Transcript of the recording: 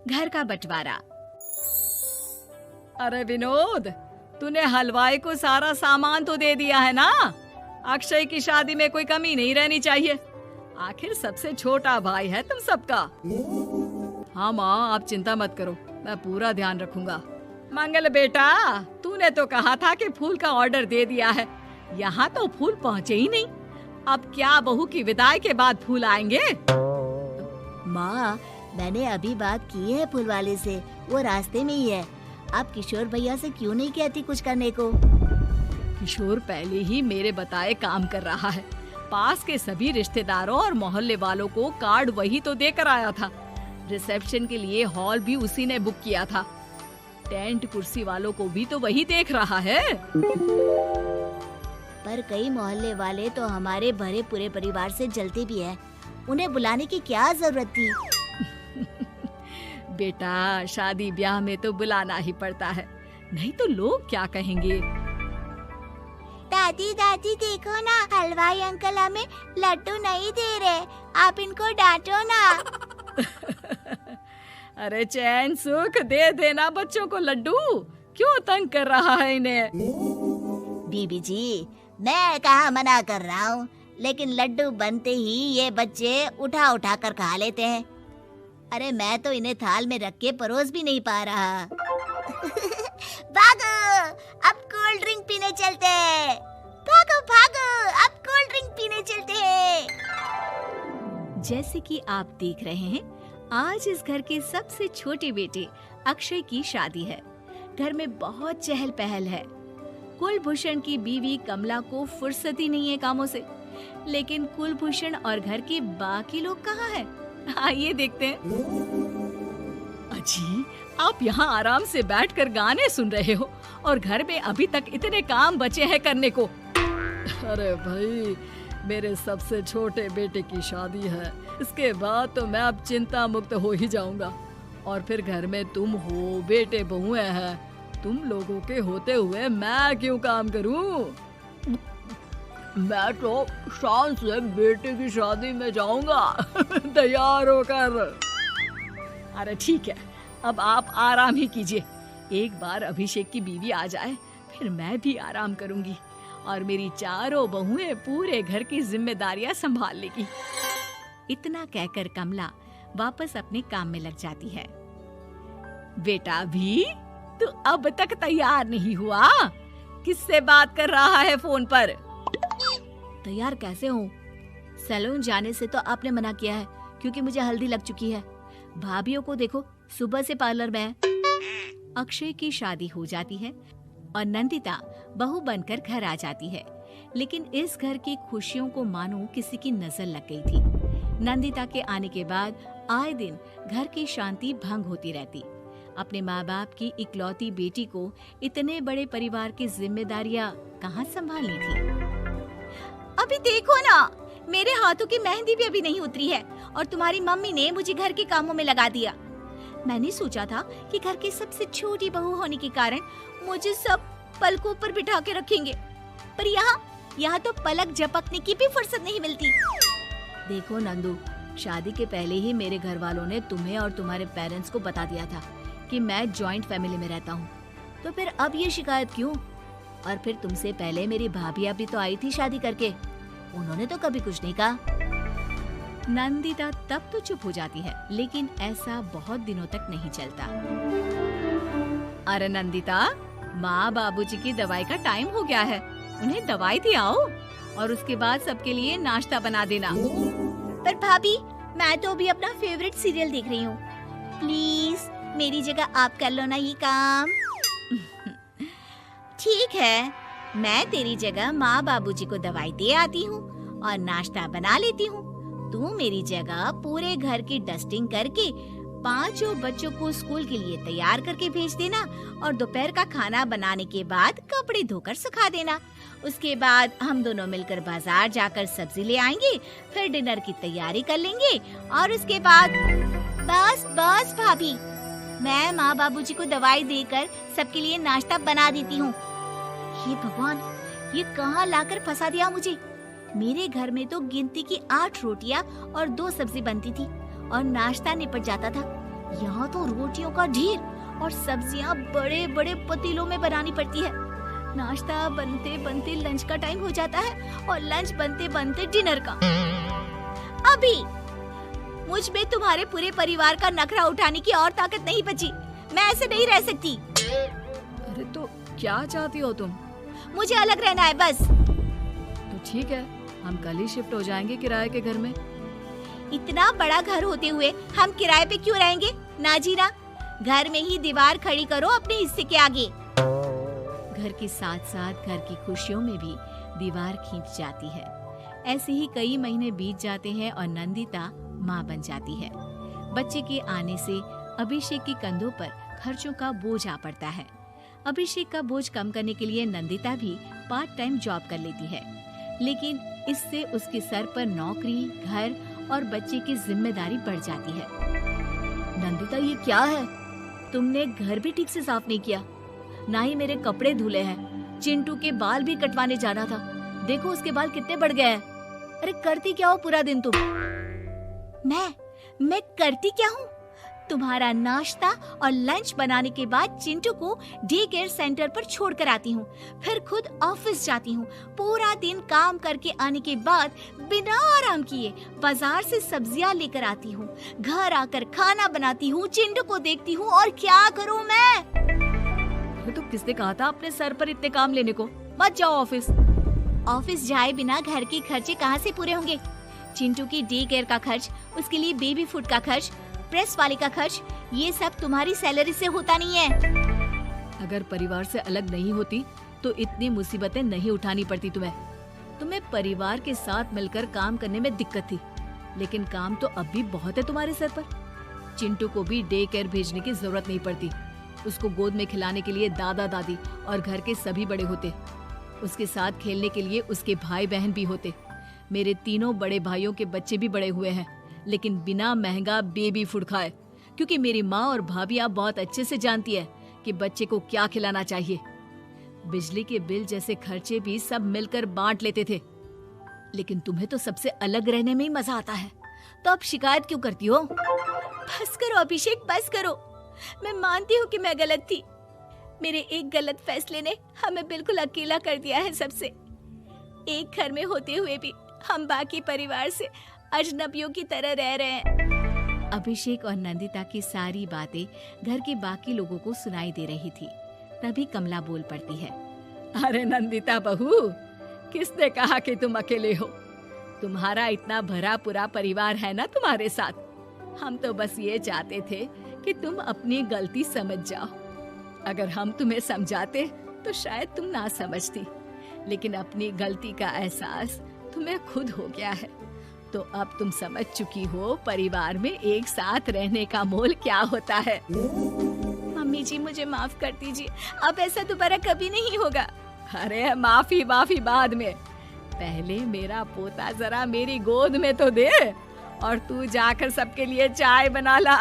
घर का बंटवारा। अरे विनोद, तूने हलवाई को सारा सामान तो दे दिया है ना? अक्षय की शादी में कोई कमी नहीं रहनी चाहिए। आखिर सबसे छोटा भाई है तुम सबका। हाँ माँ, आप चिंता मत करो, मैं पूरा ध्यान रखूंगा। मंगल बेटा, तूने तो कहा था कि फूल का ऑर्डर दे दिया है, यहाँ तो फूल पहुँचे ही नहीं। अब क्या बहू की विदाई के बाद फूल आएंगे? माँ, मैंने अभी बात की है फूल वाले से, वो रास्ते में ही है। आप किशोर भैया से क्यों नहीं कहती कुछ करने को? किशोर पहले ही मेरे बताए काम कर रहा है। पास के सभी रिश्तेदारों और मोहल्ले वालों को कार्ड वही तो देकर आया था। रिसेप्शन के लिए हॉल भी उसी ने बुक किया था। टेंट कुर्सी वालों को भी तो वही देख रहा है। पर कई मोहल्ले वाले तो हमारे भरे पूरे परिवार से जलते भी हैं। उन्हें बुलाने की क्या जरूरत थी? बेटा, शादी ब्याह में तो बुलाना ही पड़ता है, नहीं तो लोग क्या कहेंगे। दादी दादी देखो ना, हलवाई अंकल हमें लड्डू नहीं दे रहे, आप इनको डांटो ना। अरे चैन सुख दे देना बच्चों को लड्डू, क्यों तंग कर रहा है इन्हें? बीबी जी, मैं कहाँ मना कर रहा हूँ, लेकिन लड्डू बनते ही ये बच्चे उठा उठा कर खा लेते हैं। अरे मैं तो इन्हें थाल में रख के परोस भी नहीं पा रहा। भागो, अब कोल्ड ड्रिंक पीने चलते हैं। भागो भागो, अब कोल्ड ड्रिंक पीने चलते हैं। जैसे कि आप देख रहे हैं, आज इस घर के सबसे छोटे बेटे अक्षय की शादी है। घर में बहुत चहल पहल है। कुलभूषण की बीवी कमला को फुर्सत ही नहीं है कामों से, लेकिन कुलभूषण और घर के बाकी लोग कहाँ हैं? आइए देखते हैं। अजी, आप यहाँ आराम से बैठकर गाने सुन रहे हो और घर में अभी तक इतने काम बचे हैं करने को। अरे भाई, मेरे सबसे छोटे बेटे की शादी है, इसके बाद तो मैं अब चिंता मुक्त हो ही जाऊंगा। और फिर घर में तुम हो, बेटे बहुएं हैं, तुम लोगों के होते हुए मैं क्यों काम करूं? मैं तो शान से बेटे की शादी में जाऊंगा तैयार होकर। अरे ठीक है, अब आप आराम ही कीजिए। एक बार अभिषेक की बीवी आ जाए, फिर मैं भी आराम करूंगी और मेरी चारों बहुएं पूरे घर की जिम्मेदारियां संभाल लेगी। इतना कहकर कमला वापस अपने काम में लग जाती है। बेटा भी, तू अब तक तैयार नहीं हुआ? किससे बात कर रहा है फोन पर? तैयार कैसे हूँ? सैलून जाने से तो आपने मना किया है, क्योंकि मुझे हल्दी लग चुकी है। भाभियों को देखो, सुबह से पार्लर में है। अक्षय की शादी हो जाती है और नंदिता बहू बनकर घर आ जाती है, लेकिन इस घर की खुशियों को मानो किसी की नजर लग गई थी। नंदिता के आने के बाद आए दिन घर की शांति भंग होती रहती। अपने माँ बाप की इकलौती बेटी को इतने बड़े परिवार की जिम्मेदारियां कहाँ संभालनी थी। अभी देखो ना, मेरे हाथों की मेहंदी भी अभी नहीं उतरी है और तुम्हारी मम्मी ने मुझे घर के कामों में लगा दिया। मैंने सोचा था कि घर की सबसे छोटी बहू होने के कारण मुझे सब पलकों पर बिठा के रखेंगे, पर यहाँ तो पलक झपकने की भी फुर्सत नहीं मिलती। देखो नंदू, शादी के पहले ही मेरे घर वालों ने तुम्हें और तुम्हारे पेरेंट्स को बता दिया था कि मैं जॉइंट फैमिली में रहता हूँ, तो फिर अब ये शिकायत क्यों? और फिर तुमसे पहले मेरी भाभी भी तो आई थी शादी करके, उन्होंने तो कभी कुछ नहीं कहा। नंदिता तब तो चुप हो जाती है, लेकिन ऐसा बहुत दिनों तक नहीं चलता। अरे नंदिता, माँ बाबूजी की दवाई का टाइम हो गया है, उन्हें दवाई दिलाओ और उसके बाद सबके लिए नाश्ता बना देना। पर भाभी, मैं तो अभी अपना फेवरेट सीरियल देख रही हूँ, प्लीज मेरी जगह आप कर लो ना ये काम। ठीक है, मैं तेरी जगह माँ बाबूजी को दवाई दे आती हूँ और नाश्ता बना लेती हूँ। तू मेरी जगह पूरे घर की डस्टिंग करके 5 बच्चों को स्कूल के लिए तैयार करके भेज देना और दोपहर का खाना बनाने के बाद कपड़े धोकर सुखा देना। उसके बाद हम दोनों मिलकर बाजार जाकर सब्जी ले आएंगे, फिर डिनर की तैयारी कर लेंगे और उसके बाद बस भाभी, मैं माँ बाबूजी को दवाई देकर सबके लिए नाश्ता बना देती हूँ। हे भगवान, ये कहाँ लाकर फंसा दिया मुझे। मेरे घर में तो गिनती की 8 रोटियाँ और 2 सब्जी बनती थी और नाश्ता निपट जाता था, यहाँ तो रोटियों का ढेर और सब्जियाँ बड़े बड़े पतीलों में बनानी पड़ती है। नाश्ता बनते बनते लंच का टाइम हो जाता है और लंच बनते बनते डिनर का। अभी मुझ में तुम्हारे पूरे परिवार का नखरा उठाने की और ताकत नहीं बची। मैं ऐसे नहीं रह सकती। अरे तो क्या चाहती हो तुम? मुझे अलग रहना है बस। तो ठीक है, हम कल ही शिफ्ट हो जाएंगे किराए के घर में। इतना बड़ा घर होते हुए हम किराए पे क्यों रहेंगे? ना जी ना, घर में ही दीवार खड़ी करो अपने हिस्से के आगे। घर के साथ साथ घर की खुशियों में भी दीवार खींच जाती है। ऐसे ही कई महीने बीत जाते हैं और नंदिता माँ बन जाती है। बच्चे के आने से अभिषेक के कंधों पर खर्चों का बोझ आ पड़ता है। अभिषेक का बोझ कम करने के लिए नंदिता भी पार्ट टाइम जॉब कर लेती है, लेकिन इससे उसके सर पर नौकरी, घर और बच्चे की जिम्मेदारी बढ़ जाती है। नंदिता, ये क्या है? तुमने घर भी ठीक से साफ नहीं किया, ना ही मेरे कपड़े धुले हैं। चिंटू के बाल भी कटवाने जाना था, देखो उसके बाल कितने बढ़ गए हैं। अरे करती क्या हो पूरा दिन तुम? मैं करती क्या हूँ? तुम्हारा नाश्ता और लंच बनाने के बाद चिंटू को डे केयर सेंटर पर छोड़ कर आती हूँ, फिर खुद ऑफिस जाती हूँ। पूरा दिन काम करके आने के बाद बिना आराम किए बाजार से सब्जियाँ लेकर आती हूँ, घर आकर खाना बनाती हूँ, चिंटू को देखती हूँ और क्या करूँ मैं? तो किसने कहा था अपने सर पर इतने काम लेने को? मत जाओ ऑफिस। ऑफिस जाए बिना घर के खर्चे कहाँ से पूरे होंगे? चिंटू की डे केयर का खर्च, उसके लिए बेबी फूड का खर्च, प्रेस वाले का खर्च, ये सब तुम्हारी सैलरी से होता नहीं है। अगर परिवार से अलग नहीं होती तो इतनी मुसीबतें नहीं उठानी पड़ती तुम्हें परिवार के साथ मिलकर काम करने में दिक्कत थी, लेकिन काम तो अब भी बहुत है तुम्हारे सर पर। चिंटू को भी डे केयर भेजने की जरूरत नहीं पड़ती। उसको गोद में खिलाने के लिए दादा दादी और घर के सभी बड़े होते। उसके साथ खेलने के लिए उसके भाई बहन भी होते। मेरे तीनों बड़े भाइयों के बच्चे भी बड़े हुए हैं, लेकिन बिना महंगा बेबी फूड खाए, क्योंकि मेरी माँ और भाभियाँ बहुत अच्छे से जानती है कि बच्चे को क्या खिलाना चाहिए। बिजली के बिल जैसे खर्चे भी सब मिलकर बांट लेते थे, लेकिन तुम्हें तो सबसे अलग रहने में ही मजा आता है, तो अब शिकायत क्यों करती हो? बस करो अभिषेक, बस करो। मैं मानती हूँ कि मैं गलत थी। मेरे एक गलत फैसले ने हमें बिल्कुल अकेला कर दिया है सबसे। एक घर में होते हुए भी हम बाकी परिवार से अजनबियों की तरह रह रहे हैं। अभिषेक और नंदिता की सारी बातें घर के बाकी लोगों को सुनाई दे रही थी। तभी कमला बोल पड़ती है। अरे नंदिता बहू, किसने कहा कि तुम अकेले हो? तुम्हारा इतना भरा पूरा परिवार है ना तुम्हारे साथ। हम तो बस ये चाहते थे कि तुम अपनी गलती समझ जाओ। अगर हम तुम्हें समझाते तो शायद तुम ना समझती, लेकिन अपनी गलती का एहसास तुम्हें खुद हो गया है, तो अब तुम समझ चुकी हो परिवार में एक साथ रहने का मोल क्या होता है। मम्मी जी, मुझे माफ कर दीजिए, अब ऐसा दोबारा कभी नहीं होगा। अरे माफी बाद में, पहले मेरा पोता जरा मेरी गोद में तो दे, और तू जाकर सबके लिए चाय बना ला।